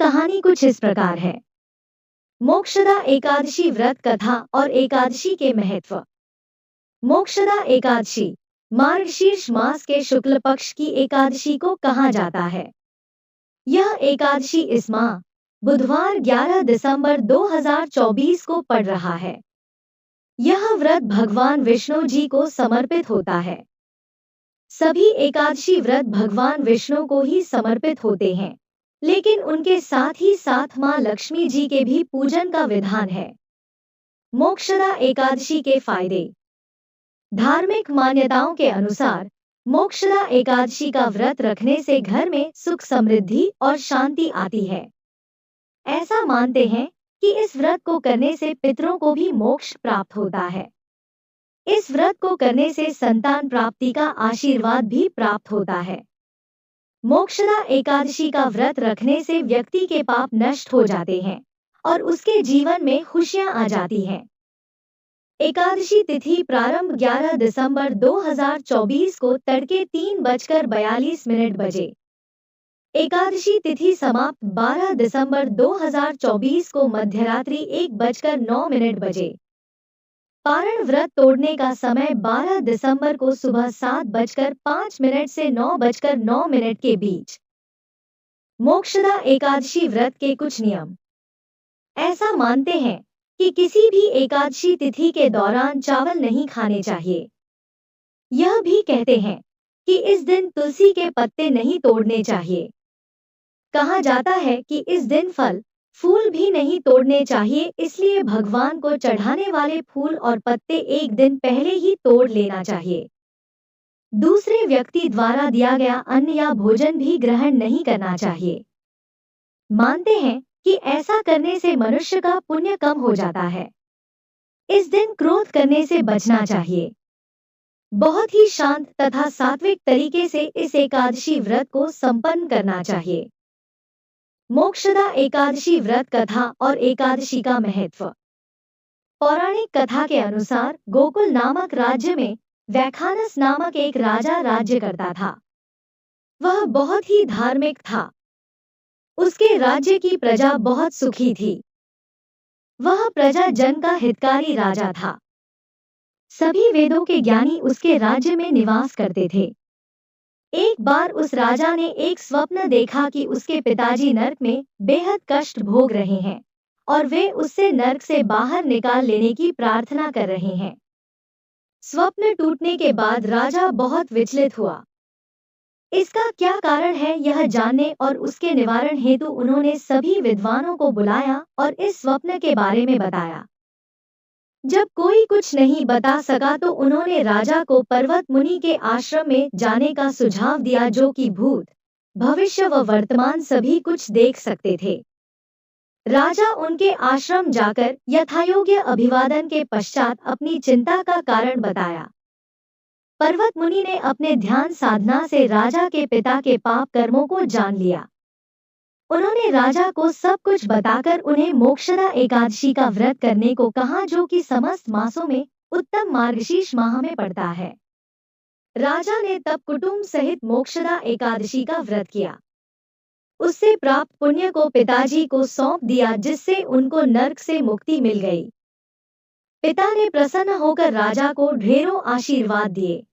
कहानी कुछ इस प्रकार है। मोक्षदा एकादशी व्रत कथा और एकादशी के महत्व। मोक्षदा एकादशी मार्गशीर्ष मास के शुक्ल पक्ष की एकादशी को कहा जाता है। यह एकादशी इस माह बुधवार 11 दिसंबर 2024 को पड़ रहा है। यह व्रत भगवान विष्णु जी को समर्पित होता है। सभी एकादशी व्रत भगवान विष्णु को ही समर्पित होते हैं, लेकिन उनके साथ ही साथ मां लक्ष्मी जी के भी पूजन का विधान है। मोक्षदा एकादशी के फायदे। धार्मिक मान्यताओं के अनुसार मोक्षदा एकादशी का व्रत रखने से घर में सुख समृद्धि और शांति आती है। ऐसा मानते हैं कि इस व्रत को करने से पितरों को भी मोक्ष प्राप्त होता है। इस व्रत को करने से संतान प्राप्ति का आशीर्वाद भी प्राप्त होता है। मोक्षदा एकादशी का व्रत रखने से व्यक्ति के पाप नष्ट हो जाते हैं और उसके जीवन में खुशियां आ जाती हैं। एकादशी तिथि प्रारंभ 11 दिसंबर 2024 को तड़के 3:42 बजे। एकादशी तिथि समाप्त 12 दिसंबर 2024 को मध्यरात्रि 1:09 बजे। पारण व्रत तोड़ने का समय 12 दिसंबर को सुबह 7:05 से 9:09 के बीच। मोक्षदा एकादशी व्रत के कुछ नियम। ऐसा मानते हैं कि किसी भी एकादशी तिथि के दौरान चावल नहीं खाने चाहिए। यह भी कहते हैं कि इस दिन तुलसी के पत्ते नहीं तोड़ने चाहिए। कहा जाता है कि इस दिन फल फूल भी नहीं तोड़ने चाहिए, इसलिए भगवान को चढ़ाने वाले फूल और पत्ते एक दिन पहले ही तोड़ लेना चाहिए। दूसरे व्यक्ति द्वारा दिया गया अन्न या भोजन भी ग्रहण नहीं करना चाहिए। मानते हैं कि ऐसा करने से मनुष्य का पुण्य कम हो जाता है। इस दिन क्रोध करने से बचना चाहिए। बहुत ही शांत तथा सात्विक तरीके से इस एकादशी व्रत को संपन्न करना चाहिए। मोक्षदा एकादशी व्रत कथा और एकादशी का महत्व। पौराणिक कथा के अनुसार गोकुल नामक राज्य में वैखानस नामक एक राजा राज्य करता था। वह बहुत ही धार्मिक था। उसके राज्य की प्रजा बहुत सुखी थी। वह प्रजा जन का हितकारी राजा था। सभी वेदों के ज्ञानी उसके राज्य में निवास करते थे। एक बार उस राजा ने एक स्वप्न देखा कि उसके पिताजी नरक में बेहद कष्ट भोग रहे हैं और वे उससे नरक से बाहर निकाल लेने की प्रार्थना कर रहे हैं। स्वप्न टूटने के बाद राजा बहुत विचलित हुआ। इसका क्या कारण है यह जानने और उसके निवारण हेतु उन्होंने सभी विद्वानों को बुलाया और इस स्वप्न के बारे में बताया। जब कोई कुछ नहीं बता सका तो उन्होंने राजा को पर्वत मुनि के आश्रम में जाने का सुझाव दिया, जो कि भूत, भविष्य व वर्तमान सभी कुछ देख सकते थे। राजा उनके आश्रम जाकर यथायोग्य अभिवादन के पश्चात अपनी चिंता का कारण बताया। पर्वत मुनि ने अपने ध्यान साधना से राजा के पिता के पाप कर्मों को जान लिया। उन्होंने राजा को सब कुछ बताकर उन्हें मोक्षदा एकादशी का व्रत करने को कहा, जो कि समस्त मासों में उत्तम मार्गशीर्ष माह में पड़ता है। राजा ने तब कुटुंब सहित मोक्षदा एकादशी का व्रत किया। उससे प्राप्त पुण्य को पिताजी को सौंप दिया, जिससे उनको नरक से मुक्ति मिल गई। पिता ने प्रसन्न होकर राजा को ढेरों आशीर्वाद दिए।